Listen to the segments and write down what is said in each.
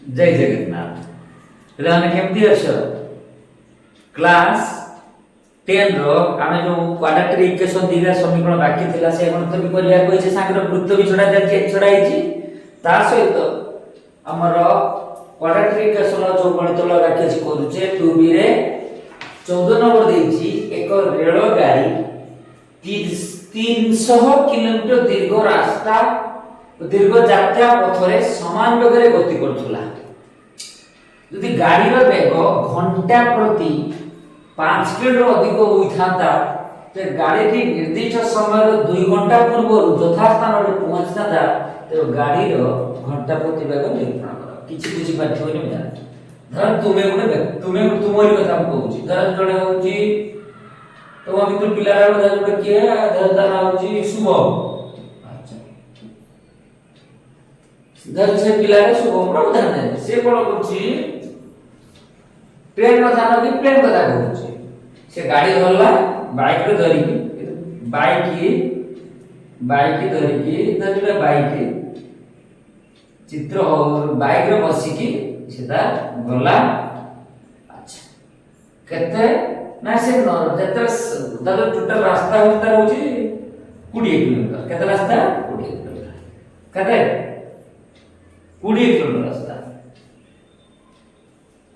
जय जगन्नाथ पिलाने केमती अछ क्लास 10 रो आमे जो क्वाड्रेटिक इक्वेशन दिगा समीकरण बाकी थिला से गणित भी करिया कोइ जे सांगर वृत्त भी छड़ाई छी ता सहित हमर क्वाड्रेटिक इक्वेशन जो गणित लो बाकी छी करूचे 2b रे 14 नंबर देछि एक रेल गाड़ी 300 किलोमीटर दीर्घ रास्ता दीर्घ यात्रा पथरे समान वेगरे गति करथुला यदि गाड़ीर वेग घंटा प्रति 5 किलोमीटर अधिक होइथांता ते गाड़ी निर्दिष्ट समय 2 घंटा पूर्व यथास्थान रे पहुंचता तो गाड़ीर घंटा प्रति वेग निर्धारण कर किछि बुझी पाथियो नै धर तुमे तुमरी कथा कहूची धर जणे होची तो मित्र पिलारा जणे किए धर दाना होची शुभम धर से पिलारे शुभम रो उदाहरण है से कोन करछि ट्रेन कथा न कि प्लेन कथा कहूची से गाड़ी धरला बाइक रे धरि बाइक धरि धरला बाइक चित्र और बाइक रे बसी की सीधा गला अच्छा केते ना से न जतर दादा टोटल रास्ता होता होची 20 किलोमीटर केते रास्ता 20 किलोमीटर केते 20 किलोमीटर रास्ता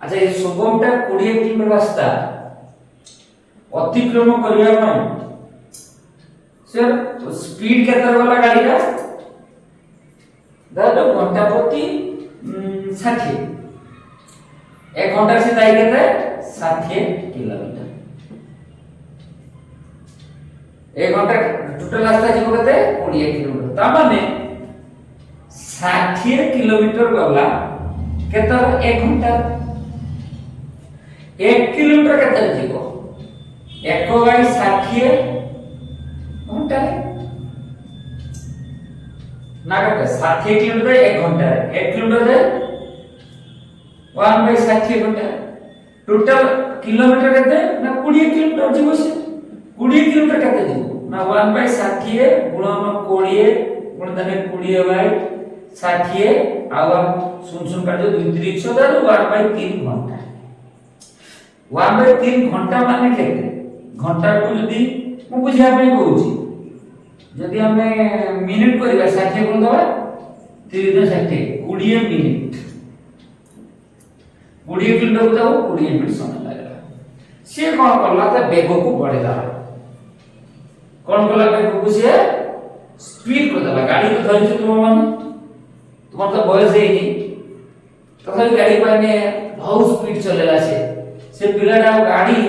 अच्छा ये शुभमटा 20 किलोमीटर रास्ता अतिक्रमण करिया पय सर स्पीड केते वाला गाड़ी का दादा घंटा प्रति 60 एक घंटा से जाई केते 60 किलोमीटर एक घंटा टोटल रास्ता जीव केते 20 किलोमीटर ता माने 60 किलोमीटर गला केते 1 घंटा 1 किलोमीटर केते जीव 1 बाय 60 घंटा ना केते 60 किलोमीटर 1 घंटा 1 किलोमीटर 1 बाय 60 घंटा टोटल किलोमीटर केते ना 20 किलोमीटर जीव से 20 किलोमीटर केते जीव ना 1 बाय 60 गुणन 20 गुण देने 20 बाय 60 आवा सुन काट जो 2 3 1 बाय 3 घंटा 1 बाय 3 घंटा माने केते घंटा को यदि मु बुझिया पे कहूची यदि हमें मिनिट करबा 60 गुण दबा 3 60 20 मिनिट 20 किलोमीटर को जाओ 20 मिनिट समय लागला से कोन करला त वेग को बढ़ेला कोन करला वेग को से स्पीड को दला गाड़ी को धरि तुम माने तुम तो बयस हेनी तो खाली गाड़ी पाने बहुत स्पीड चलेला से पिलाटा गाड़ी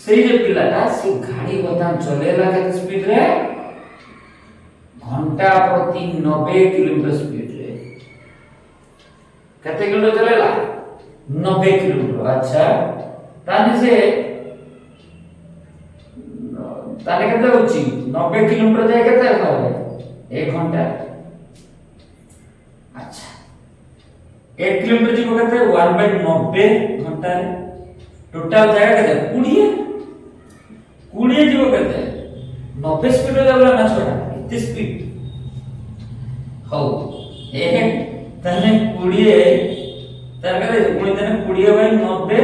से जे पिलाटा से गाड़ी बदान चलेला के स्पीड रे घंटा प्रति 90 किलोमीटर स्पीड रे कते किलोमीटर चलेला 90 किलोमीटर अच्छा ताने से ताने केते होची 90 किलोमीटर जाय केते होवे 1 घंटा अच्छा 1 किलोमीटर जीव केते 1 बाय 90 घंटा रे टोटल जाय केते 20 जीव केते 90 स्पीड रे जाबला ना छोटा इतनी स्पीड हो ए तने 20 तार केते गुणी तने 20 बाय 90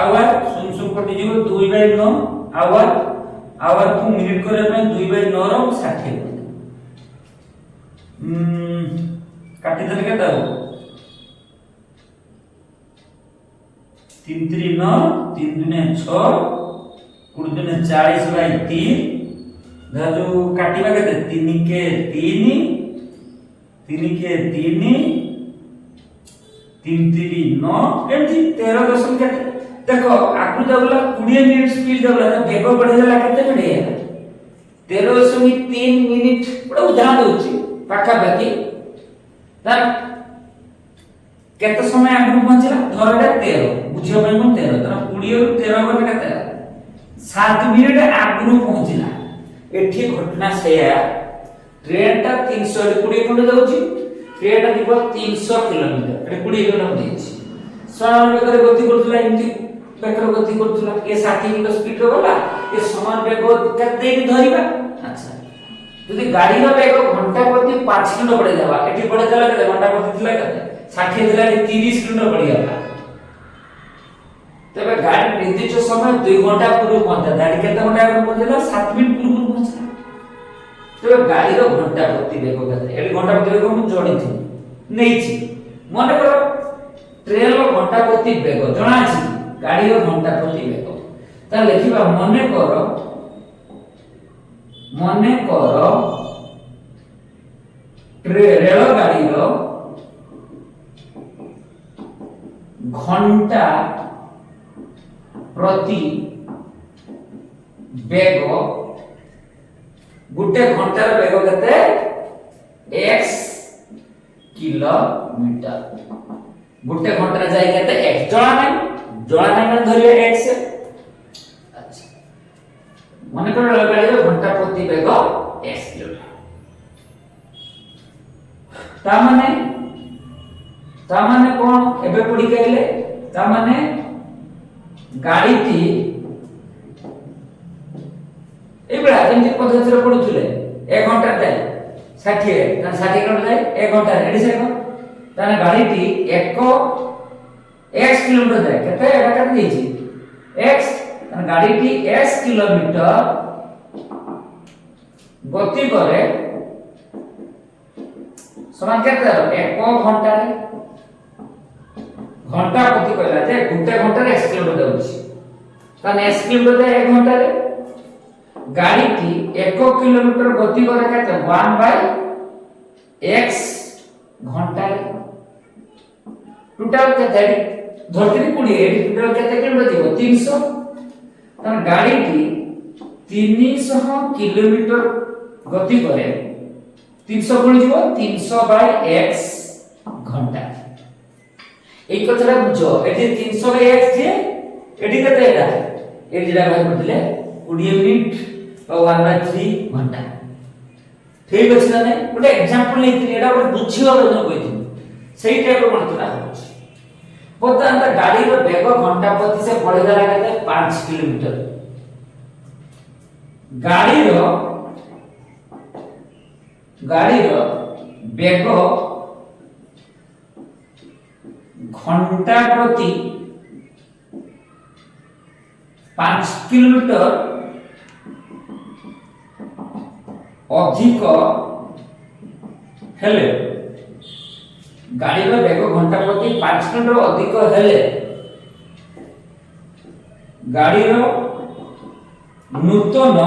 आवर सुन सुन कटि जीव 2 बाय 9 आवर को मिनिट करे पे 2 बाय 9 रो 60 काटी देले केता हो 3 3 9 3 दुने 6 कुड़ दुने 40 बाय 3 धा जो काटिबा केते 3 के 3 3 के 3 3 3 9 एमती 13 दशम केते देखो आकु जबला 20 मिनिट स्पीड जबला तो वेग बढ़े जाला केते मिनिट 13.3 मिनिट बड़ा उदाहरण होची पाखा बाकी तार केते समय आगु पहुंचला धरडा 13 बुझियो भाई मन 13 तरा 20 रु 13 गने केते 7 मिनिट आगु पहुंचला एठी घटना सेया ट्रेन ता 320 किलोमीटर जाउची ट्रेन ता जीव 300 किलोमीटर एठी 20 किलोमीटर देछि समान वेगरे गति करथुला एमती वेगरे गति करथुला ए 60 किलो स्पीड रो गला ए समान वेग केते धरिबा अच्छा যদি গাড়ির বেগ ঘন্টা প্রতি 5 কিলোমিটার পড়ে যাবা এটি পড়ে যাবে কেতে ঘন্টা প্রতি ଥିଲା কেতে 60 ଥିଲା 30 কিলোমিটার পড়ে গলা তবে গাড়ি নির্দিষ্ট সময় 2 ঘন্টা পূর্বে পৌঁছা গাড়ি কেতে ঘন্টা আগে পৌঁছলা 7 মিনিট পূর্বে পৌঁছলা তবে গাড়ির ঘন্টা প্রতি বেগ কেতে এটি ঘন্টা প্রতি বেগ মু জড়িছি নেইছি মনে করো ট্রেন ঘন্টা প্রতি বেগ জনা আছে গাড়ির ঘন্টা প্রতি বেগ তা লিখিবা মনে করো রেল গাড়ির ঘন্টা প্রতি বেগ গোটে ঘন্টার বেগ কেতে x কিলোমিটার গোটে ঘন্টার যাই কেতে x জଣା নাই মানে ধরিবে x আচ্ছা মনে করো রেল গাড়ির ঘন্টা প্রতি বেগ x কিলোমিটার তা মানে কোন এবে পড়ি গেলে তা মানে গাড়িটি এইবেলা যেমন পদ্ধতিরে পড়ুছিলে 1 ঘন্টা দেয় 60 কারণ 60 কিলোমিটার দেয় 1 ঘন্টা এডি সেকন্ড তাহলে গাড়িটি 1 x কিলোমিটার দেয় কেতে এটা কেতে দিয়েছি x কারণ গাড়িটি x কিলোমিটার গতি করে সমান কেতে 1 ঘন্টারে ঘন্টা প্রতি কইলা যে গোটে ঘন্টারে x কিলোমিটার যাচ্ছে তাহলে x কিলোমিটার 1 ঘন্টারে গাড়িটি 1 কিলোমিটার গতি করে কেতে 1/x ঘন্টারে টোটাল কেতে ধরতি 20 এটি টোটাল কেতে কিলোমিটার দিব 300 তাহলে গাড়িটি 300 কিলোমিটার গতি করে 300 গুণ দিব 300/x ঘন্টা এই কথাটা বুঝো এটি 300/x যে এটি কত এটা এটি যেটা ভাগ করলে 20 মিনিট বা 1/3 ঘন্টা ঠিক আছে না ଗୋଟେ एग्जांपल ନେଇଥିଲି এটা ଗୋଟେ ବୁଝିବା ବୋଲି କହିଥିଲି ସେଇ ଟାଇପର ଗଣିତଟା ହଉଛି ବର୍ତ୍ତମାନ ତା ଗାଡିର ବେଗ ଘଣ୍ଟା ପ୍ରତି ସେ ବଢିଗଲା କେତେ 5 କିଲୋମିଟର ଗାଡିର ବେଗ ঘন্টা প্রতি 5 কিলোমিটার অধিক হেলে গাড়ির বেগ ঘন্টা প্রতি 5 কিলোমিটার অধিক হেলে গাড়ির নূতন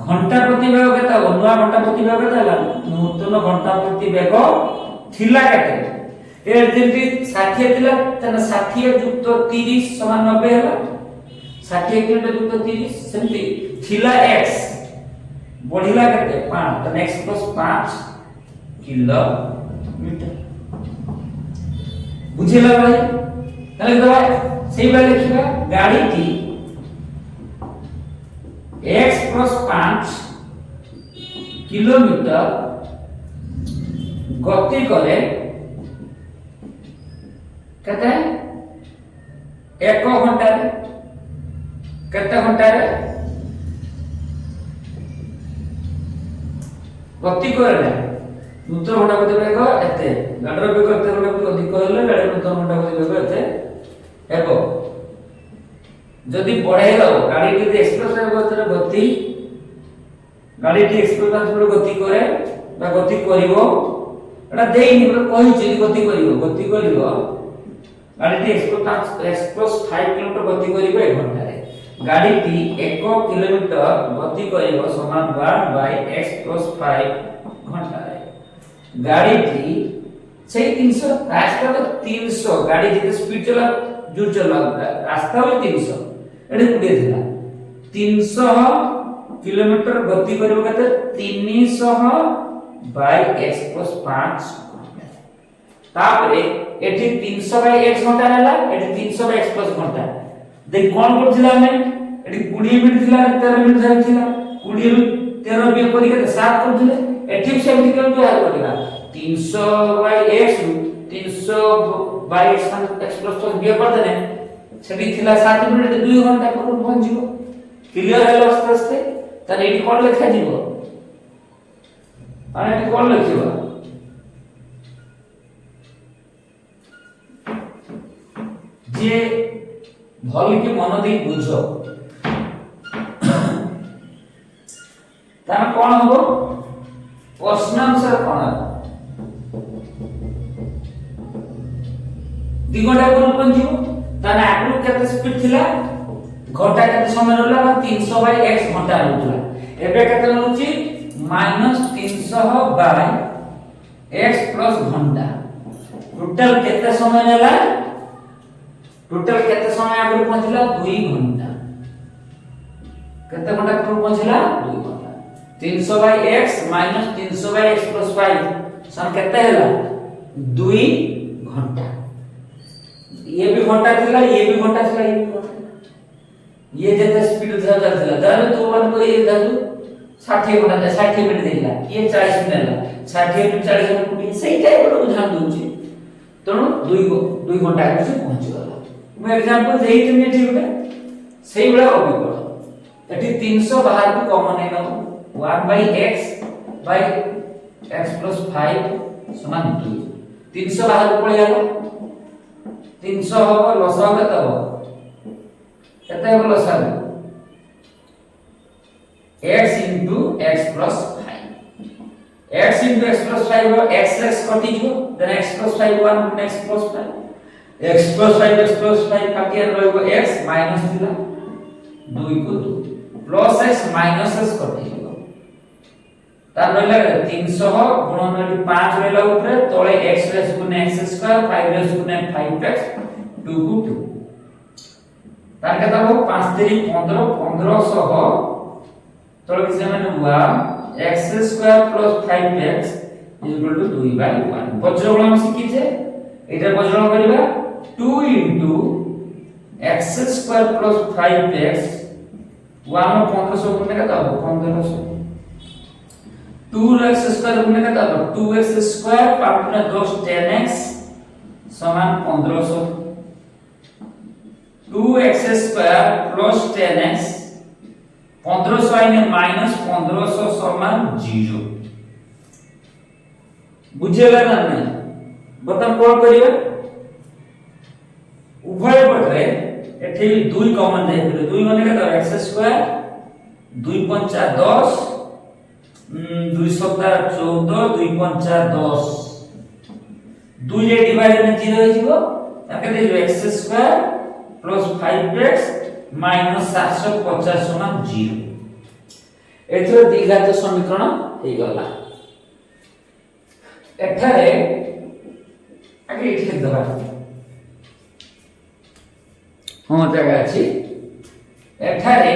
ঘন্টা প্রতি বেগ কেতে নূয়া ঘন্টা প্রতি বেগ কেতে হলা নূতন ঘন্টা প্রতি বেগ থিলা কেতে এর যেমতি 60 থিলা তাহলে 60 যুক্ত 30 সমান 90 হলা 60 কিলোমিটার যুক্ত 30 সেমতি থিলা x বঢ়িলা কেতে 5 তাহলে x + 5 কিলোমিটার বুঝিলা ভাই তাহলে দেখো সেইভাবে লিখিবা গাড়িটি x + 5 কিলোমিটার গতি করে कहते हैं 1 घंटारे केते घंटारे गति करे नूतन घंटा प्रति बेग एते गाडर बेग एते घंटा प्रति अधिक होले गाडी नूतन घंटा प्रति बेग एते हेबो जदि बढ़ाई दो गाडी टी एक्सप्रेस रे गति गाडी टी एक्सप्रेस रे गति करे बा गति करिवो एटा देइनी कहि छी गति करिवो गाड़ी x + 5 किलोमीटर गति करिवो 1 घंटा रे गाड़ी टी 1 किलोमीटर गति करिवो समान 1/x + 5 घंटा रे गाड़ी टी से 300 रास्ता तो 300 गाड़ी जिते स्पीड चला जो चला रास्ता हो 300 एडे कुडे थिला 300 किलोमीटर गति करिवो कते 300/x + 5 तापरे एठी 300/x घंटा हैला एठी 300/x + घंटा देख कोन करथिला हमें एठी 20 मिनिट थिला 13 मिनिट धरथिला 20 मिनिट 13 बे करी के 7 करथिले एठी सेमति केम जोहार करथिला 300/x 300/x + बे कर देने सेठी थिला 7 मिनिट 2 घंटा पर पहुंच जिवो क्लियर हैला आस्ते आस्ते त एठी कोन लिखा जिवो અને એଠି કોણ લખીବା જે ଭଲ କି ମନ ଦେଇ ବୁଝ ତାର କଣ ହବ ପ୍ରଶ୍ନାଂଶର କଣ ଦି ঘন্টা কোন পঞ্জিব তার আগুর কেতে স্পিড থিলা ঘন্টা কেতে সময় রলা 300 বাই x ঘন্টা রহুলা এবে কেতে রহুচি -300 বাই x প্লাস ঘন্টা টোটাল কেতে সময় নেলা टोटल केते समय आगु पहुंचला 2 घंटा केते घंटा पर पहुंचला 2 घंटा 300 by x minus 300 by x plus 5 सन केते हैला 2 घंटा ये भी घंटा थिला ये भी घंटा थिला ये जेते स्पीड था थिला दारे तो वन को ये दादू 60 घंटा 60 मिनिट देला ये 40 मिनिट देला 60 मिनिट 40 मिनिट कुटी सही टाइम को ध्यान दूची तणो 2 घंटा आगे पहुंच गला मैं एग्जांपल देई तने ठीक बे सही बड़ा अभिकरण एठी 300 बाहर को कॉमन है ना 1 by x by x plus 5 समान 2 300 बाहर को पळे आलो 300 हो लसा केते हो केते हो लसा x x plus 5 x x plus 5 हो x कटि जो then x plus 5 1 x plus 5 x plus 5 x plus 5 काटिया रहइबो x माइनस थिला 2 को 2 प्लस x माइनस s कटि जो तार रहला 300 गुणन 5 रहला ऊपर तळे x रेस गुने x स्क्वायर 5 रेस गुने 5x 2 को 2 तार केता हो 5 3 15 1500 तळे किसे माने हुआ x स्क्वायर प्लस 5x 2/1 बज्रगुण हम सिकिछे एटा बज्रगुण करिबा 2 into x square plus 5x 1 1500 गुणे का तब 1500 2x square गुणे का तब 2x square 5 10 10x समान 1500 2x square plus 10x 1500 आइने माइनस 1500 समान 0 बुझेला ना नहीं बता कोन करिया उभय पटरे एठी 2 कॉमन दे 2 माने का x स्क्वायर 2 पंचा 10 2 सप्ताह 14 2 पंचा 10 2 जे डिवाइड में 0 हो जिवो ताके दे x square plus 5x minus 750 समान 0 एथरो द्विघात समीकरण हे गला एठारे आगे लिख दबा हां जगह अछि एठारे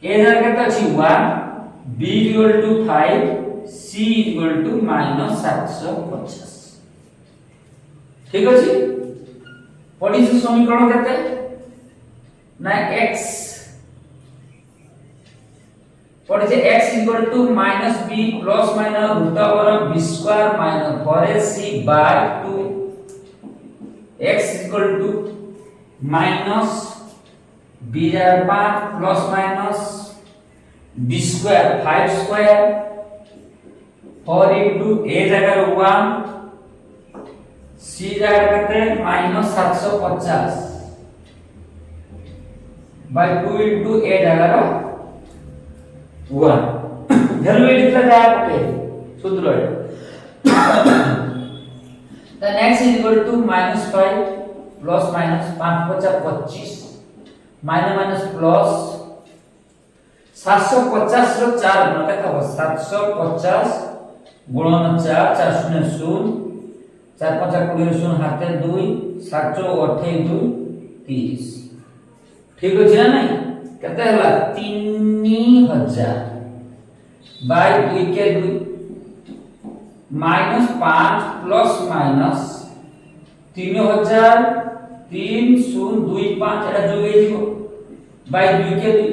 ए जगह केता अछि 1 b equal to 5 c equal to -750 ठीक अछि पढी से समीकरण केते ना x पढी से x equal to -b plus minus root over b square minus 4ac by 2 x equal to minus b जार 5 plus minus b square 5 square 4 into a जगह 1 c जगह कहते माइनस 750 बाय 2 into a जगह 1 value edit ला जाए पके सूत्र है then x is equal to -5 plus minus 5 50 25 minus minus plus 750 रो 4 गुण केता हो 750 गुणन 4 4 0 0 4 5 20 0 हाथे 2 7 28 2 30 ठीक अछि ना नहीं केते हला 3000 बाय 2 के 2 -5 प्लस माइनस 3000 3025 एटा जोगे दियो बाय 2 के 2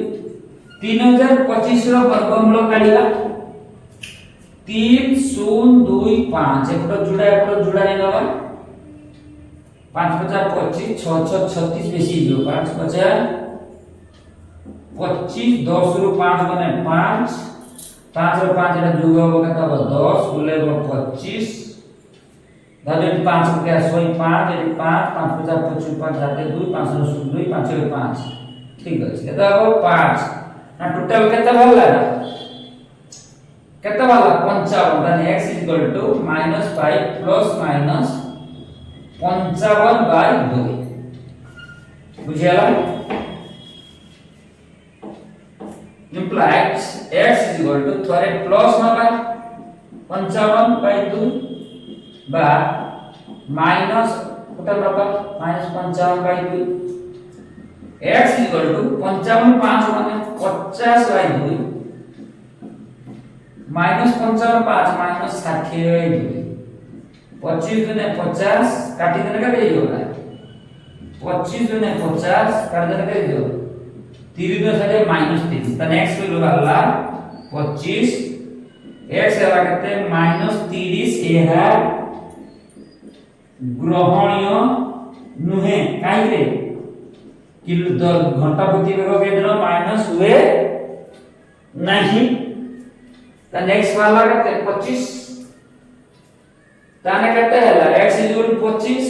3025 रो वर्गमूल काढिबा 3025 एटा जुड़ा नै नबा 5 50 25 6 6 36 बेसी दियो 5 50 25 10 रो 5 बने 5 5 रो 5 रे जोग हो केता 10 गुले 25 धर 5 के 105 ये 5 5 50 25 5 7 2 5 रो 2 5 रो 5 ठीक अछि केता हो 5 ना टोटल केता भला केता भला 55 देन x -5 प्लस माइनस 55/2 बुझियाला implies x थोड़े प्लस नबा 55/2 बा माइनस टोटल नबा -55/2 x 55 5 माने 50/2 माइनस 55 5 माइनस 60/2 25 दुने 50 काटी देने का देई होगा 25 दुने 50 काट देने का देई 3 दुने साडे -3 त नेक्स्ट वैल्यू वाला 25 x हला केते -30 एहा ग्रहणीय नुहे काई रे किलो दर घंटा प्रति बेग केतना माइनस हुए नहीं त नेक्स्ट वाला केते 25 ताने केते हला x 25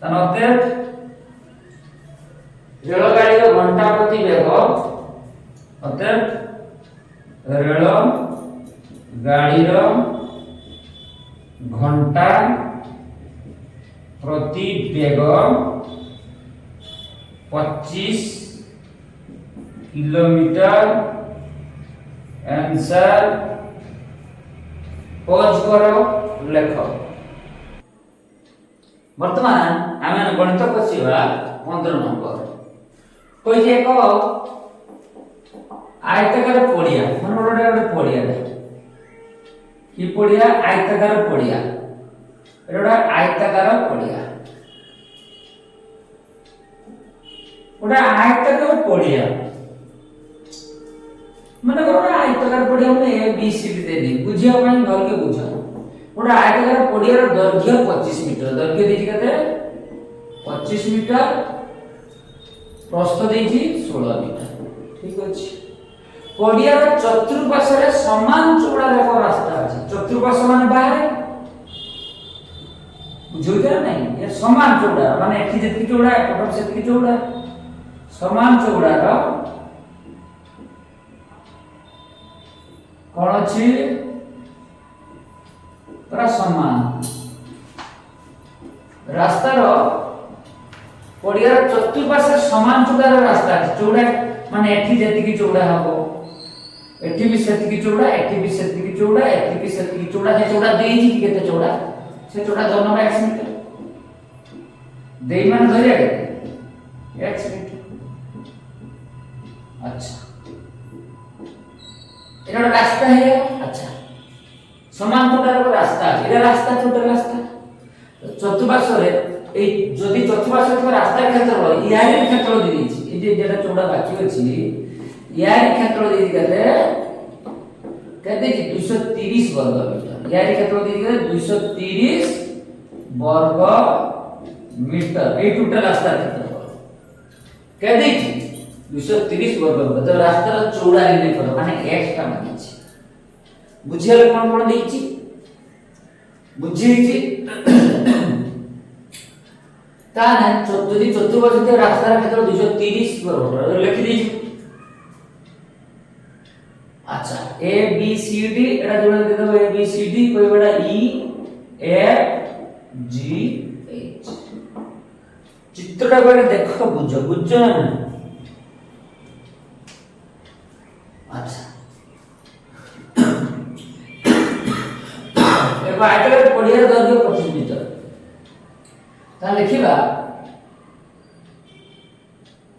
तनते रेल गाड़ी घंटा प्रति बेग अतः रेल गाड़ी घंटा प्रति बेग 25 किलोमीटर आंसर पॉज करो लेख वर्तमान आमे गणित कसिबा 15 नंबर कोई जे को आयताकार पड़िया मन रोडे रोडे पड़िया की पड़िया आयताकार पड़िया एडा आयताकार पड़िया ओडा आयताकार पड़िया माने कोडा आयताकार पड़िया में ए बी सी डी देनी बुझिया पई घर के बुझा ओडा आयताकार पड़िया रो दैर्घ्य 25 मीटर दैर्घ्य देजी कते 25 मीटर प्रस्थ देजी 16 मीटर ठीक अछि पड़िया रो चतुर्पार्श्व समान चौड़ा रेखा रास्ता अछि चतुर्पार्श्व माने बाहर बुझुइला नहीं ये समान चौड़ा माने एठी जेति चौड़ा एपट सेति चौड़ा समान चौड़ा रो कोन अछि पूरा समान रास्ता रो पड़िया चतुर्पार्श्व समान चौड़ा रास्ता चौड़ा माने एठी जेतिकी चौड़ा हबो एठी भी सेतिकी चौड़ा एठी भी सेतिकी चौड़ा एठी भी सेतिकी चौड़ा से चौड़ा देइछि कि केते चौड़ा से चौड़ा दोनो में 1 मीटर देइ माने धरिया केते 1 मीटर अच्छा एटा रास्ता है अच्छा समान चौड़ा रो रास्ता एटा रास्ता चौड़ा रास्ता चतुर्पार्श्व रे ए जदि चतुर्पार्श्व रास्ता क्षेत्र यारी क्षेत्र देइछि ए जे जेटा चौड़ा बाकी अछि यारी क्षेत्र देइछि कहते जी 230 वर्ग मीटर यारी क्षेत्र देइछि कहते 230 वर्ग मीटर ए टोटल रास्ता क्षेत्र कहते जी 230 वर्ग मीटर तो रास्ता रो चौड़ा लेने पर माने x टा मानिछि बुझियले कोन कोन देइछि बुझिछि ताने जदि चतुर्पार्श्व रास्ता क्षेत्र 230 वर्ग लिखि देइछि अच्छा ए बी सी डी एटा जोड़ा दे दो ए बी सी डी कोई बड़ा ई एफ जी एच चित्रटा को देखो बुझो बुझो ना अच्छा एबा आइतले पढ़िया दैर्घ्य 25 मीटर ता लिखिबा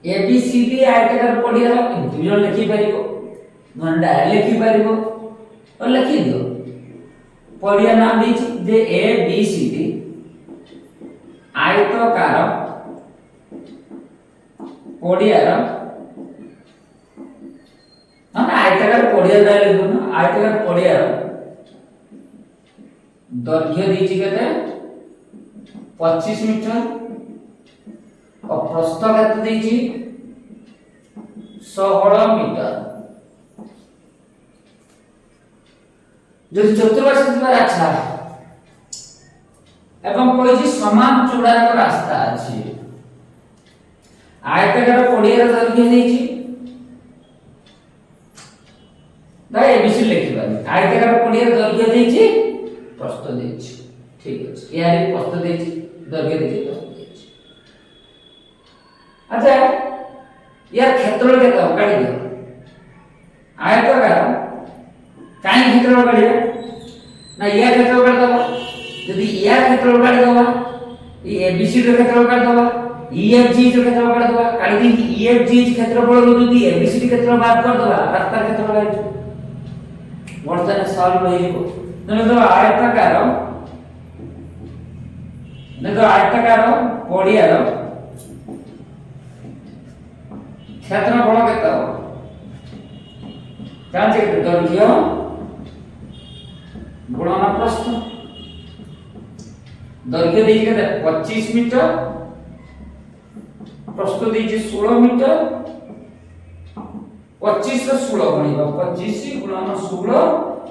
ए बी सी डी आइतले पढ़िया इंटीग्रल लिखि परिबो नंडा लिखि परिबो और लिखि दियो पढ़िया नाम दीछि जे ए बी सी डी आयताकार पढ़ियार हम आयताकार पढ़िया दाले दुनो आयताकार पढ़ियार दैर्घ्य दीछि केते 25 मीटर और प्रस्थ केते दीछि 16 मीटर যদি চতুর্পার্শ্ব ଥିବାର আচ্ছা এবং কইছি সমান চূড়ার রাস্তা আছে আয়তাকার পড়িয়ার দৈর্ঘ্য ଦେଇଛି না এবিসি লিখিবানি আয়তাকার পড়িয়ার দৈর্ঘ্য ଦେଇଛି প্রস্থ ଦେଇଛି ঠিক আছে ইয়ার প্রস্থ ଦେଇଛି দৈর্ঘ্য ଦେଇଛି প্রস্থ ଦେଇଛି আচ্ছা ইয়ার ক্ষেত্রফল কত কাটি দিও আয়তাকার কাই ক্ষেত্রফল কাটিবা না ইয়ার ক্ষেত্রফল কাটি দাও যদি ইয়ার ক্ষেত্রফল কাটি দাও এই এবিসি এর ক্ষেত্রফল কাটি দাও EFG जो क्षेत्रफल काट दवा काटी दी EFG क्षेत्रफल रो जदी ABCD क्षेत्रफल बात कर दवा रास्ता क्षेत्रफल है वर्तन सॉल्व हो जिवो तने तो आयताकार पडिया रो क्षेत्रफल केते हो जान जे दैर्घ्य गुणन प्रस्थ दैर्घ्य देई केते 25 मीटर प्रस्थ देइछे 16 मीटर 25 रो 16 गणिबा 25 गुणन 16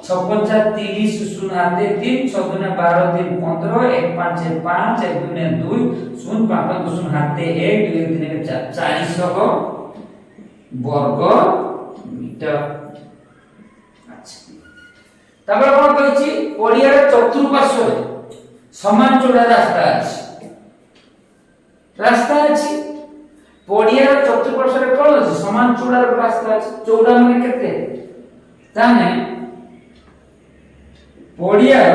56 30 0 हाते 3 6 12 3 15 1 5 5 1 2 0 5 0 हाते 1 2 3 4 400 वर्ग मीटर अच्छा তারপর কোন কইছি পডিয়ার চতুর্পার্শ্বে সমান চওড়া রাস্তা আছে পডিয়ার চতুর্পার্শ্বে কোন আছে সমান চওড়ার রাস্তা আছে চওড়া মানে কেতে জানে পডিয়ার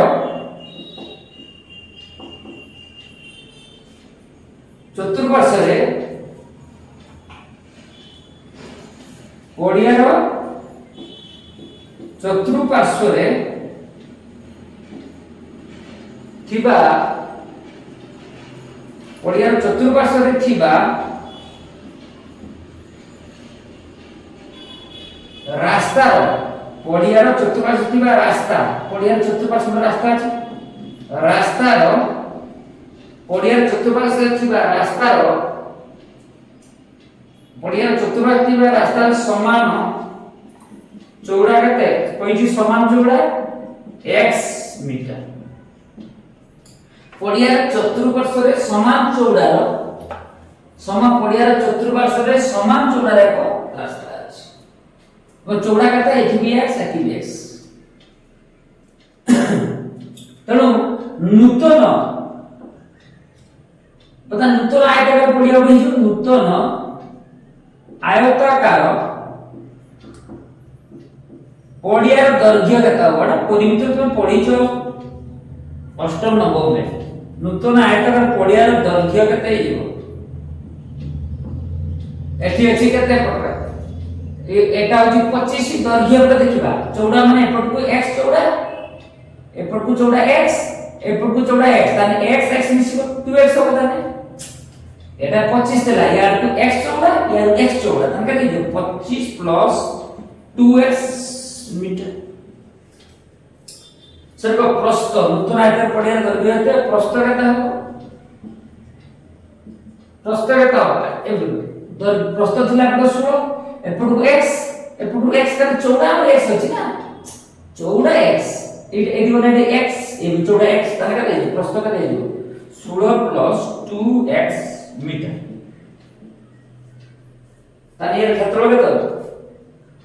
চতুর্পার্শ্বে পডিয়ার চতুর্পার্শ্বে থিবা পডিয়ার চতুর্পার্শ্বে থিবা রাস্তা পডিয়ার চতুর্পার্শ্বে থিবা রাস্তা পডিয়ার চতুর্পার্শ্বে রাস্তা আছে রাস্তার পডিয়ার চতুর্পার্শ্বে থিবা রাস্তার পডিয়ার চতুর্পার্শ্বে থিবা রাস্তার সমান চওড়া কেতে কইছি সমান চওড়া x মিটার পডিয়ার চতুর্পার্শ্বে সমান চওড়ার পডিয়ার চতুর্পার্শ্বে সমান চওড়ার এক রাস্তা আছে ও চওড়া কেতে এটি বি x এটি বি x তেণু নূতন আয়তাকার পডিয়া বহিছো নূতন আয়তাকার পডিয়ার দৈর্ঘ্য কত বড় পরিমিতি তুমি পড়িছো অষ্টম নবমে নূতন আয়তাকার পডিয়ার দৈর্ঘ্য কত হইব এটি আছে কত প্রকার এটা হচ্ছে 25 দৈর্ঘ্যটা দেখিবা চওড়া মানে এপটকু x চওড়া এপটকু চওড়া x এপটকু চওড়া x তাহলে x x মিশিব 2x হবে তাহলে এটা 25 তেলা ইয়ার টু x চওড়া ইয়ার x চওড়া তাহলে কত হইব 25 প্লাস 2x মিটার সর্ব প্রস্থ নতুন আয়তাকার পডিয়ার দৈর্ঘ্য হতে প্রস্থ কত হবে প্রস্থ কত হবে এগুলো প্রস্থ ছিল কত 16 এপটু x কার চওড়া আর x আছে না চওড়া x এটি মানে x এই চওড়া x তাহলে কত হবে প্রস্থ কত হবে 16 প্লাস 2x মিটার তাহলে এর ক্ষেত্রফল কত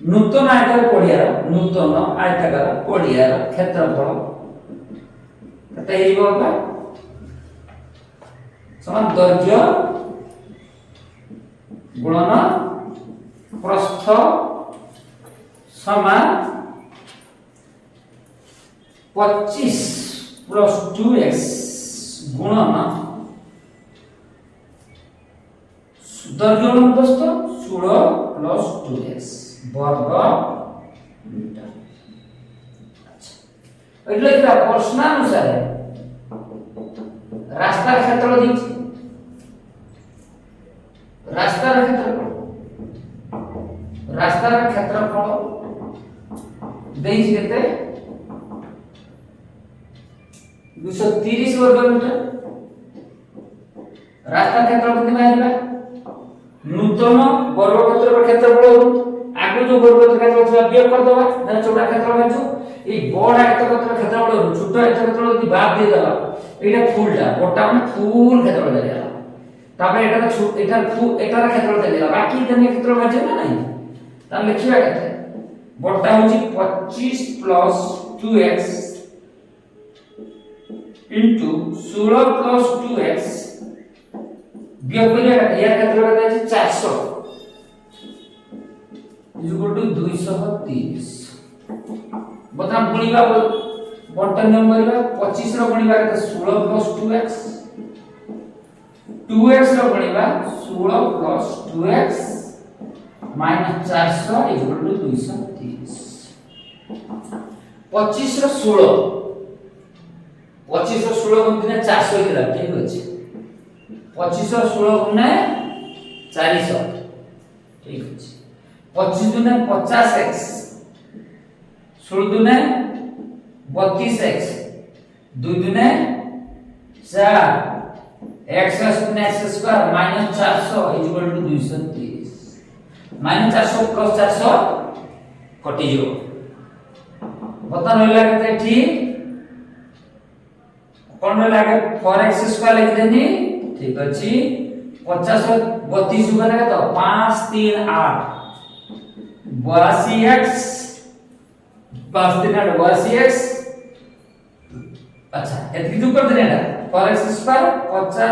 নূতন আয়তাকার পডিয়ার ক্ষেত্রফল কত হইব বা সমান দৈর্ঘ্য গুণন প্রস্থ সমান 25 প্লাস 2x গুণন দৈর্ঘ্য গুণন প্রস্থ 16 প্লাস 2x বর্গ মিটার আচ্ছা এগুলো কি প্রশ্নানুসারে রাস্তার ক্ষেত্রফল দিচ্ছি রাস্তার ক্ষেত্রফল দেইছি কেতে 230 বর্গ মিটার রাস্তার ক্ষেত্রফল কত বাহিবা নূতন বর্গক্ষেত্রের ক্ষেত্রফল আগে आगे जो बड़ बड़ क्षेत्र छै बियोग कर दबा ना छोटा क्षेत्र बाजू ए बड़ आयतक्षेत्र क्षेत्रफल छोट आयतक्षेत्र যদি বাদ দিয়ে দাও এটা ফুলটা বড়টা মানে ফুল ক্ষেত্রফল দেয়া তারপরে এটার ক্ষেত্রফল দেয়া বাকি তিনটা ক্ষেত্রফল বাজে না নাই তাহলে লিখিবা কেতে বড়টা হচ্ছে 25 plus 2x into 16 plus 2x বিয়োগ করিয়া এর ক্ষেত্রফল আছে 400 इक्वल टू 230 बता गुणिबा बंटन नियम करिबा 25 रो गुणिबा के 16 प्लस 2x 2x रो गुणिबा 16 plus 2x minus 400 equal to 230 25 रो 16 25 रो 16 गुणिले 400 केला ठीक अछि 25 रो 16 गुणे 400 ठीक अछि 25 दुने 50x 16 दुने 32x 2 दुने 4 x दुने x square minus 400 equal to 230 minus 400 plus 400 कटि जो बता रहला केते ठीक कोन लागे 4x स्क्वायर लिख देनी ठीक अछि 50 32 गुना तो 5 3 8 82x 5 3 8 82x अच्छा एतकी जो कर देना 4x स्क्वायर 50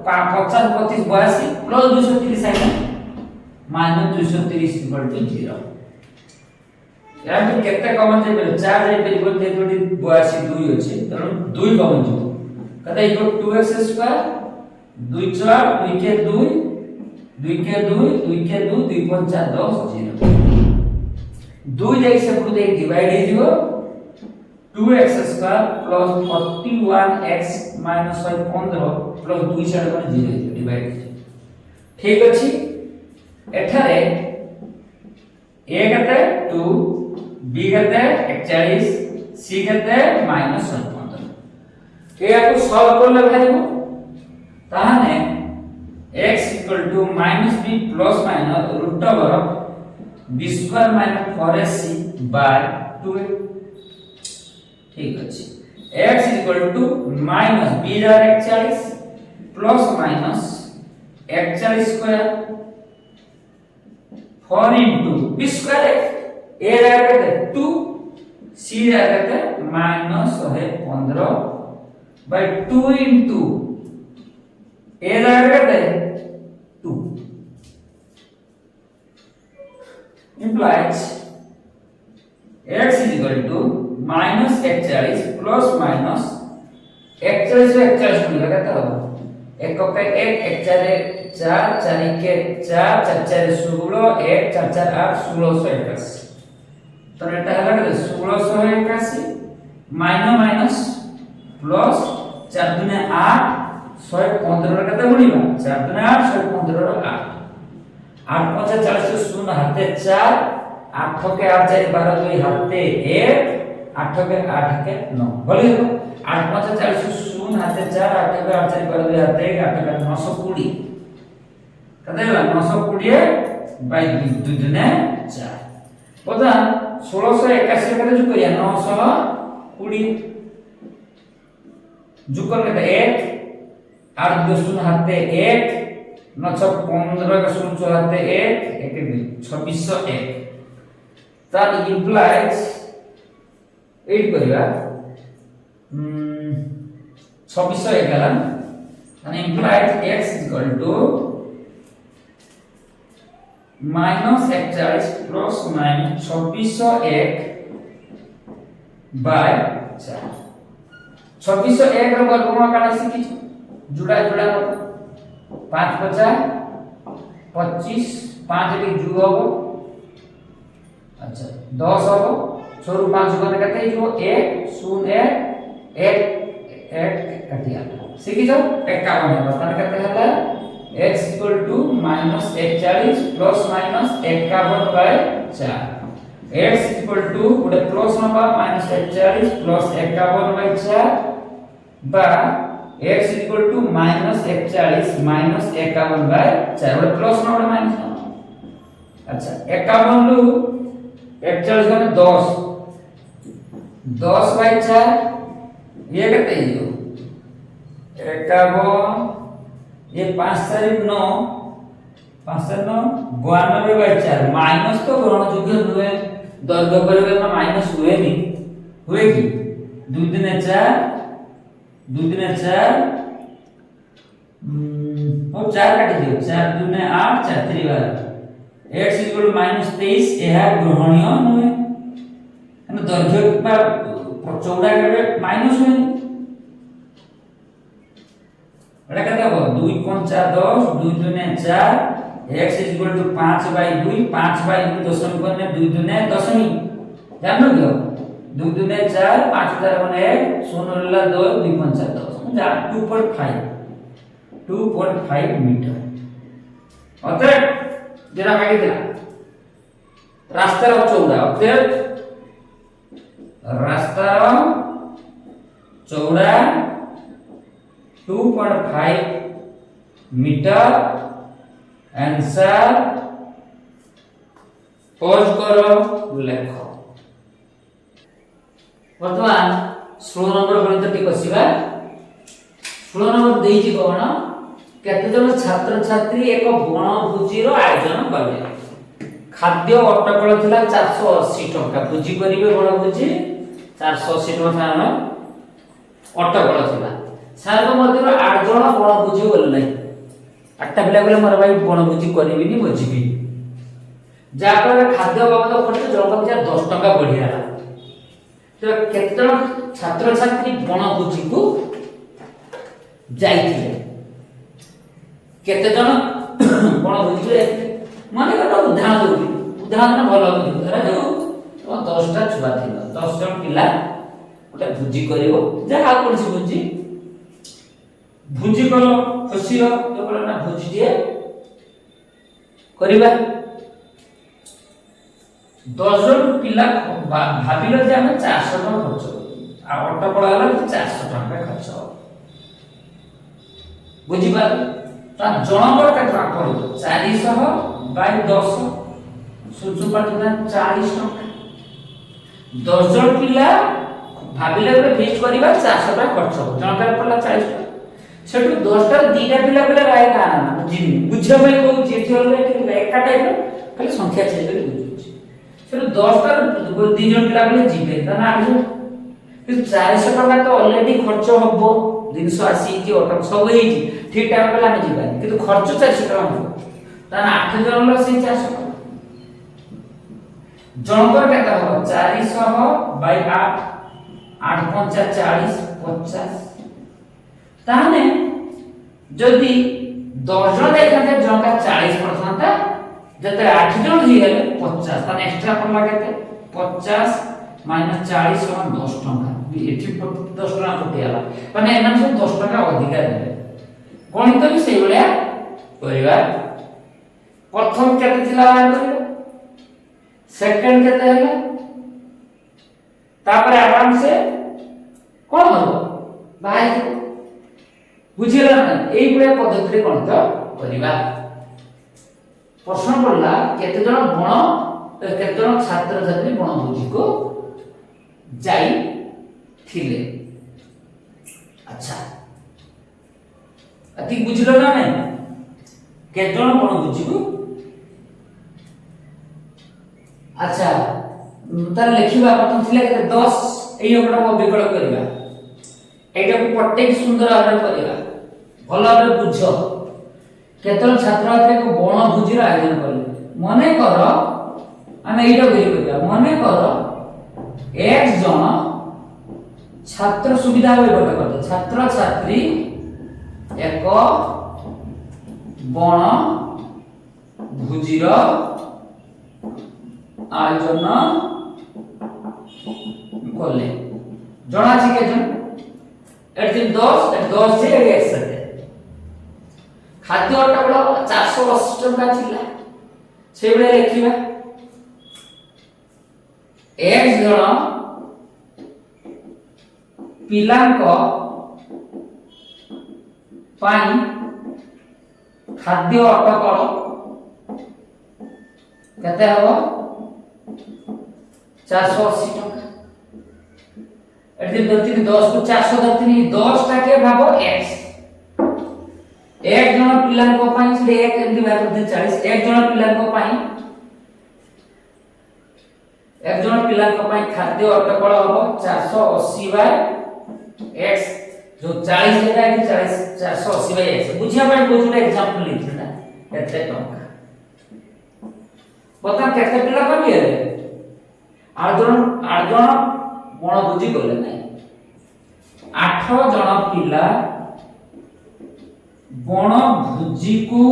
32 82 प्लस 230 आइना माइनस 230 इक्वल टू 0 यार तो केते कॉमन जे बेले 4 जे बेले जे जोडी 82 2 अछि तनो 2 कॉमन जो कते इक्वल 2x स्क्वायर 2 4 2 के 2 2 के 2 2 के 2 2 5 10 0 2 जाई से पुरो दे डिवाइड हे जिवो 2x square plus 41x minus 15 plus 2 side पर 0 डिवाइड ठीक अछि एठारे a कते 2 b कते 41 c कते माइनस 15 ए को सॉल्व करले भाइबो ताहाने x minus b plus minus root over b square minus 4ac by 2a ठीक अछि x माइनस b रा 41 plus minus 41 square 4 into b square a रा कते 2 c रा कते माइनस 15 बाय 2 into a रा कते 2 implies x is equal to minus 41 plus minus 41 से 41 मिलेगा कितना होगा एक का एक एक चार 4 के 4 4 4 16 1 4 4 8 1681 तो এটা হলো 1681 माइनस माइनस प्लस 4 दुने 8 115 कते गुणिबा 4 दुने 8 115 रो 8 8 5 40 शून्य हाथे 4 8 के 8 4 12 2 हाथे 1 8 के 8 के 9 बोली 8 5 40 शून्य हाथे 4 8 के 8 4 12 2 हाथे 1 8 के 920 कते होला 920 बाय 2 दुने 4 बता 1681 कते जो करिया 920 जो कर के 1 8 2 शून्य हाथे 1 9 6 15 का शून्य चौहाते 1 2601 that implies 8 करिया 2601 गला and implies x is equal to minus 41 plus minus 2601 by 4 2601 रो वर्गमूल काढा शिखि जुड़ा जुड़ा 5 50 25 5 के जु होबो अच्छा 10 होबो 6 ରୁ 5 गने कते जो 1 0 1 1 कटिया सीखी जाओ 51 है बताने कते हला x minus 41 plus minus 51 by 4 x गोटे plus number minus 41 plus 51 by 4 बा x minus 41 minus 51 by 4 गोटे प्लस नंबर माइनस अच्छा 51 रु 41 माने 10 10 बाई 4 ये केते हियो 51 ये 5 तारीख 9 5 तारीख 9 92 बाई 4 माइनस तो ग्रहण योग्य हुए दर्घ्य परिवर्तन में माइनस हुए नहीं हुए की 2 दिन 4 2 दिन 4 और 4 काट दियो 4 2 ने 8 4 3 12 x -23 यह ग्रहणीय नुहे है दर्घ्य का चौड़ा केबे माइनस हुए एटा कते हो 2 5 10 2 2 ने 4 x 5 बाई 2 5 बाई 2 दशमिक ने 2 2 ने दशमिक जानो क्यों 2 2 ने 4 5 4 ने 1 0 ला 2 2 5 10 जा 2.5 मीटर अतः जरा मागे दिला रास्तार चौड़ा अतः रास्तार चौड़ा 2.5 मीटर आंसर पॉज करो लेख वर्तमान 16 नंबर पर्यंत टिक बसिबा 16 नंबर देइछि कोन केते जन छात्र छात्री एक वनभोजीर आयोजन कले खाद्य अटकल थिला 480 टका भोजी करिवे वनभोजी 480 टका अटकल थिला सार मध्य 8 जन वनभोजी बोल नै 8टा पिला बोले मोर भाई वनभोजी करिविनी भोजीबी जा पर खाद्य बाबद खर्च जन का 10 टका बढ़िया तो केते जन छात्र छात्री वनभोजी को जाइथिले केते जन वनभोजी को माने कतो उदाहरण भलो धरा जो 10 टा छुआ थिला 10 जन पिला ओटा भोजी करिवो जा कोन से भोजी करो खुशी हो तो बोला ना भोजी दिए करिबा 10 जन पिला भाबिलो जे हम 400 टका खर्च आ ऑटो पड़ा हला 400 टका खर्च बुझी बात ता जनकर कथा करू 400 बाय 10 सुजु पटना 40 टका 10 जन पिला भाबिले फीस्ट करिबा 400 टका खर्च हो जनकर पड़ला 40 टका सेटु 10 टा 2टा पिला बेले राय ना बुझिनी बुझे भाई को जेठी होले एका टाइप खाली संख्या चेंज करी बुझुची सेटु 10 टा 2 जन पिला बेले जीवे तना आजु 400 टका तो ऑलरेडी खर्च हबो 380 की ऑटो सब ही ठीक टाइम पे लाने जीवा किंतु खर्च 400 टका हो तना 8 जन लो से 400 टका जनकर केता हो 400 बाय 8 8 5 40 50 ताने जदि 10 जन देखते जन का 40 पड़थांता जते 8 जन ही गेले 50 ताने एक्स्ट्रा पड़ला केते 50 माइनस 40 समान 10 टका एठी 10 टका कटियाला माने एना से 10 टका अधिक देबे गणित भी सेही बलिया करिबा प्रथम केते थिला करिबा सेकंड केते हैला तापर आराम से कोन हबो भाई बुझिला ना एई गुडा पद्धति कोन त करिबा प्रश्न पड़ला केते जन केते जन छात्र छात्री वनभोजी को जाई थिले अच्छा अति बुझिलो ना नै केते जन वनभोजी को अच्छा तार लिखिबा प्रथम थिले केते 10 एई ओकरा को विकल्प करिबा एटा को प्रत्येक सुंदर भाबरे करिबा भलो भाबरे बुझ केतन छात्र छात्री को वनभोजी आयोजन करले मने कर आमे एटा बुझि करिबा मने कर एक जन छात्र सुविधा होय बटा कर छात्र छात्री एक वनभोजीर आयोजन करले जणा छी के जन एट 10 से 1 सते खाद्य अटकल 480 टका थिला से बेले लिखिबा एक जण पिलांक पाई खाद्य अटकल केते हबो 480 टका एठी धरती 10 को 400 धरती 10 टा के भागो x एक जण पिलांको पाई से एक एमती भाग करते 40 एक जण पिलांको पाई एक जण पिलांको पाई खाद्य अटकळ हबो 480 बाय x जो 40 हेता कि 40 480 बाय x बुझिया पाई कोजोटा एग्जांपल लिखिना एते टका पता केते पिला कमी हेले 8 जण बण बुझी गले नै 8 जण पिला बण भुजी को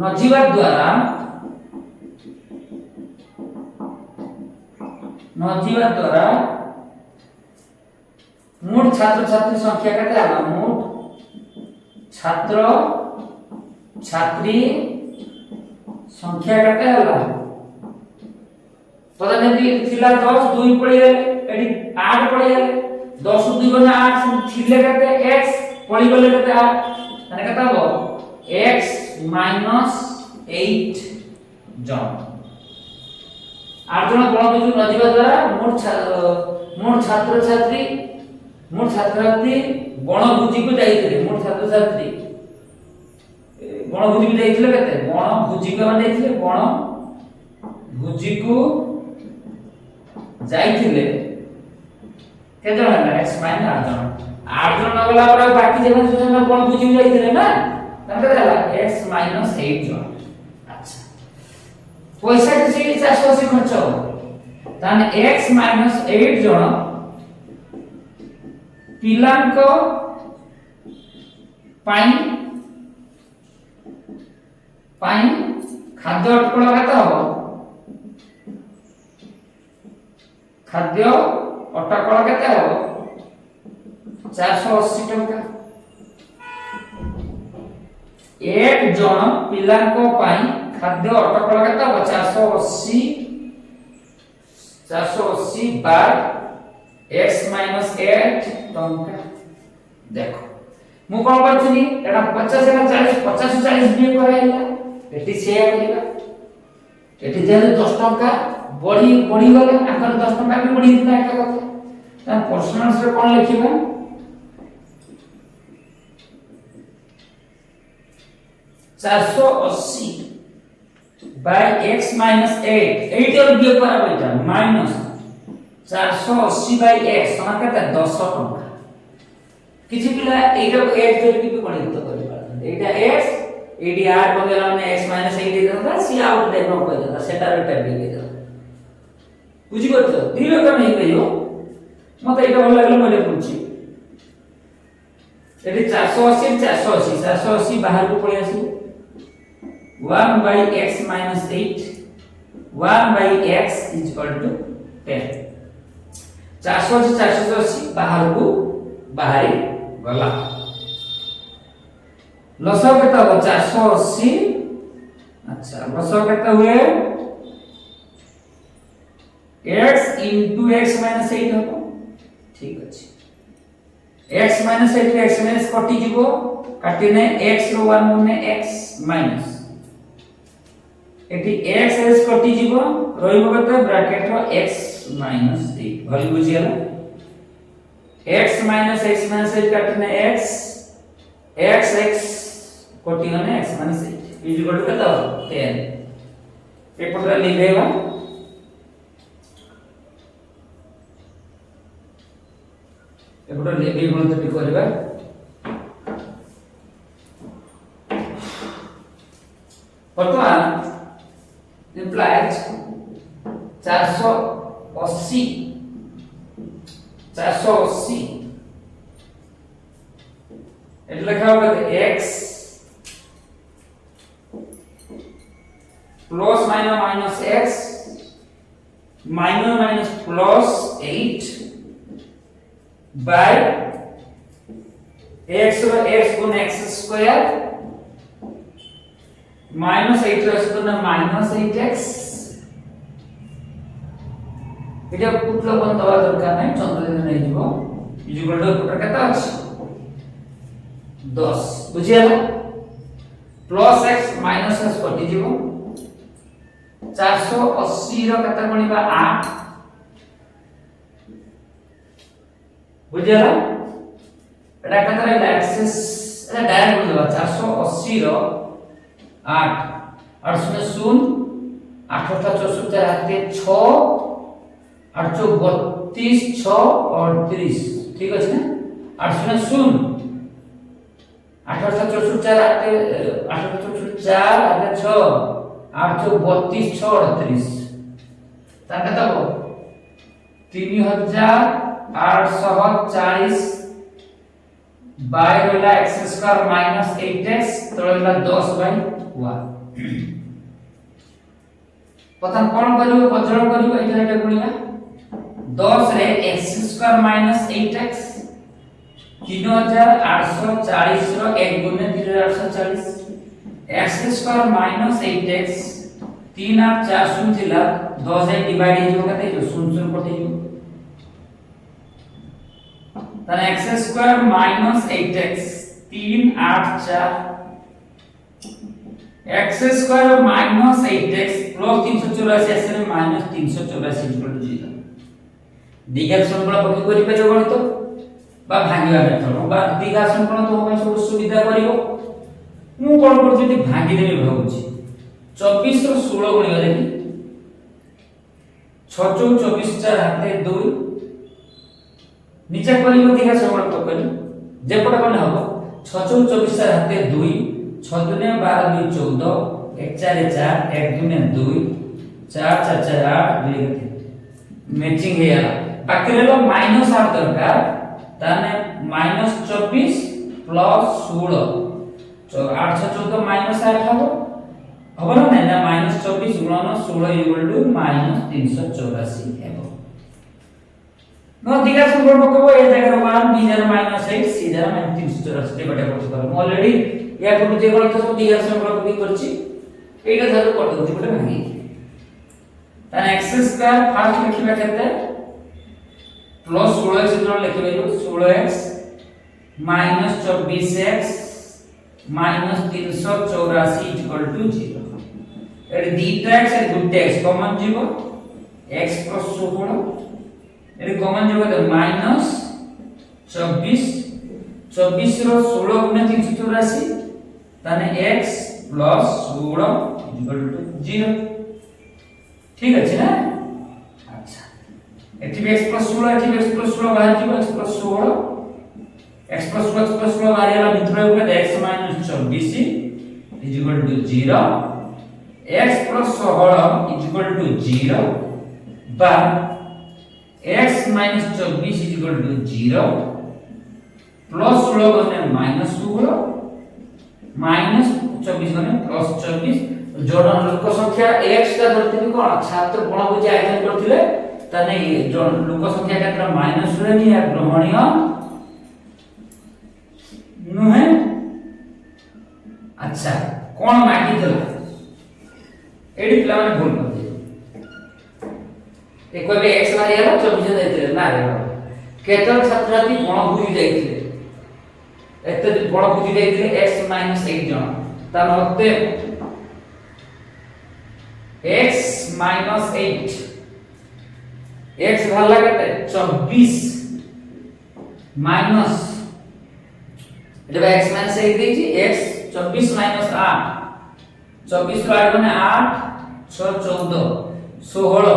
नजीवा द्वारा मोट छात्र छात्री संख्या केते आला मोट छात्र छात्री संख्या केते आला पता नहीं थिला 10 2 पड़ी गले एडी 8 पड़ी गले 10 2 गुना 8 थिले केते x पड़ी गले केते 8 माने केते हो x माइनस 8 जन 8 जन बण बुझु नजिवा द्वारा मोट छात्र छात्री बण बुझी को जाईथिले मोट छात्र छात्री बण भुजी को जाईथिले केते बण भुजी को माने जाईथिले बण भुजी को जाईथिले के जण है x माइनस 8 जण गला पर बाकी जण जो बण भुजी को जाईथिले ना तंके होला x माइनस 8 जण अच्छा पैसा किसी 480 खर्च हो ताने x माइनस 8 जण पिलांको पाई खाद्य अटकळ केते हो खाद्य अटकळ केते हो 480 टका एक जन पिलांको पाई खाद्य अटकळ केते हो 480 बाय x माइनस 8 टका देखो मु कोन करथनी एटा 50 एटा 40 50 40 बिए कराइला एटी सेया करिबा एटी जे 10 टका बढ़ी गले आकर 10 टका भी बढ़ी दिना एटा कथा ता पर्सनल्स रे कोन लिखिबा चारसो 80 बाय x माइनस 8 और बिए करा बेटा माइनस 480 बाय x समान केते 10 टका किछि पिला एटा को ऐड करके भी गणित करि पारन एटा x एडी 8 वगैरह ने x 8 दे देता सी आउट टाइप नो कहि देता सेटा टाइप दे देता बुझि परछ दिलो का नहीं कहियो मते एटा भल लागलो मैले पूछि एटी 480 बाहर को पळे आसी 1 by x minus 8 1 by x is equal to 10 480 बाहर को बाहरी गला लसो केता हो 480 अच्छा लसो केता हुए x into x minus 8 हो ठीक अछि x minus 8 x minus कटि जीवो काटिने x रो 1 मुने x minus eighty x s कटि जीवो रहिबो केते ब्रैकेट रो x minus 8 भली बुझियला x minus 8 काटने x कोटि गने x minus 8 is equal to केता 10 एक पटरा लिखेबा एक पटरा लिखि गणित करबा वर्तमान implies 480 એટલે લખાવ કે x plus minus x minus plus 8 by x गुण x square minus 8 गुण minus 8x এটা পুত্র কোন দেওয়া দরকার নাই চন্দ্রদিন নেই দিব ইকুয়াল টু পুত্র কত আছে 10 বুঝিয়ালা प्लस x माइनस x कटि जीवो 480 रो कते गणिबा 8 बुझियला एटा कते रहला एक्सेस एटा डायरेक्ट बुझवा 480 रो 8 और उसमें 0 8 64 हाथे 6 8 32 6 और 30 ठीक अछि ना 8 0 0 8 64 हाथे 8 64 हाथे 6 8 32 6 38 ता कत हो 3840 बाय रहला x स्क्वायर माइनस 8x तो रहला 10 बाय 1 प्रथम कोन करियो पजळ करियो एटा एटा गुणिया 10 रे x स्क्वायर माइनस 8x 3840 रो 1 गुणे 3840 x स्क्वायर माइनस 8x 3840 थिला 10 रे डिवाइड हे जो कते जो 0 कटे जो तने x square minus 8x 384 x square minus 8x plus 384 ऐसे माइनस 384 इक्वल टू 0 दिघा संबळ पक्की करि परियो गणित बा भांगिबा मेथड बा दिघा संबळ तो में सब सुविधा करियो मु कोन कर जदी भांगी देबे भाबुची 24 रो 16 गुणिबा देखि 6 24 4 हाथे 2 नीचे करियो दिघा संबळ तो करि जेपटा कोन हबो 6 24 4 हाथे 2 6 दुने 12 2 14 1 4 4 1 दुने 2 4 4 4 8 2 मैचिंग हे याला बाकी रहलो माइनस 8 दरकार ताने माइनस 24 प्लस 16 तो 8 14 माइनस 8 हबो ना ना माइनस 24 गुणन 16 इक्वल टू माइनस 384 हेबो नो दिगा संबळ पकबो ए जगह 1 b जरा माइनस 8 c जरा माइनस 384 बटे पट करो ऑलरेडी या को जे गणित सब दिगा संबळ पकबी करछि एटा धर पट दउछि बटे भांगी ताने x स्क्वायर फास्ट लिखिबा केते प्लस 16x जण लिखिबे 16x minus 24x minus 384 equal to 0 एडी दीटा x और गुटे x कॉमन जीवो x प्लस 16 एडी कॉमन जीवो तो माइनस 24 24 रो 16 गुणे 384 ताने x प्लस 16 इक्वल टू 0 ठीक अछि ना अच्छा एठी x प्लस 16 एठी x प्लस 16 बाहर जीवो x प्लस 16 x plus 16 बाहर आला भितर होगा x minus 24 is equal to 0 x plus 16 is equal to 0 बा x minus 24 is equal to 0 plus 16 बने minus 16 minus 24 बने plus 24 जोड़ लोक संख्या x का धरती कोन छात्र कोन बुझे आयोजन करथिले तने जो लोक संख्या केत्र माइनस रे नि ग्रहणीय नुहे अच्छा कोन माटी थला एडी पिला माने भूल कर दिए एक कोबे x मारी आला 24 देथिले ना रे केतल छात्रछात्री गणभुजी जाइथिले एते गणभुजी जाइथिले x - 8 जण ता मते x - 8 x भाला केते 24 माइनस जब x माइनस 1 देछि x 24 माइनस 8 24 रो 8 बने 8 6 14 16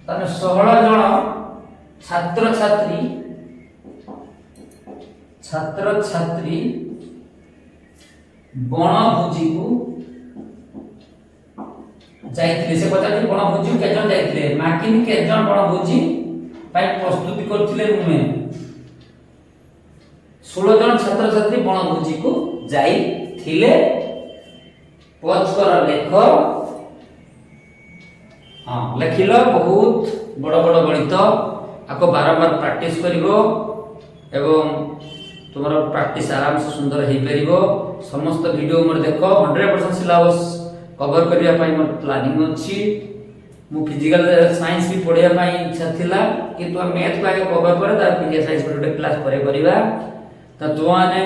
तने 16 जण छात्र छात्री बणभोजी को जाइथिले से पता कि बणभोजी के जण जाइथिले माकिन के जण बणभोजी पाई प्रस्तुति करथिले नुमे 16 जन छात्र छात्री बणभोजी को जाई थिले पछकर लेख हां लिखिलो बहुत बड़ बड़ गणित आको बारंबार प्रैक्टिस करिवो एवं तुम्हारा प्रैक्टिस आराम से सुंदर हे परिवो समस्त वीडियो मोर देखो 100% सिलेबस कवर करिया पई मोर प्लानिंग अछि मु फिजिकल साइंस भी पढिया पई इच्छा थिला किंतु मैथ को आगे कवर करे ता फिजिकल साइंस पर क्लास करे करिवा त तुआने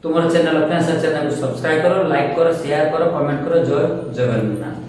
तुम चैनल अपने चैनल को सब्सक्राइब करो, लाइक करो, शेयर करो, कमेंट करो। जय जगन्नाथ।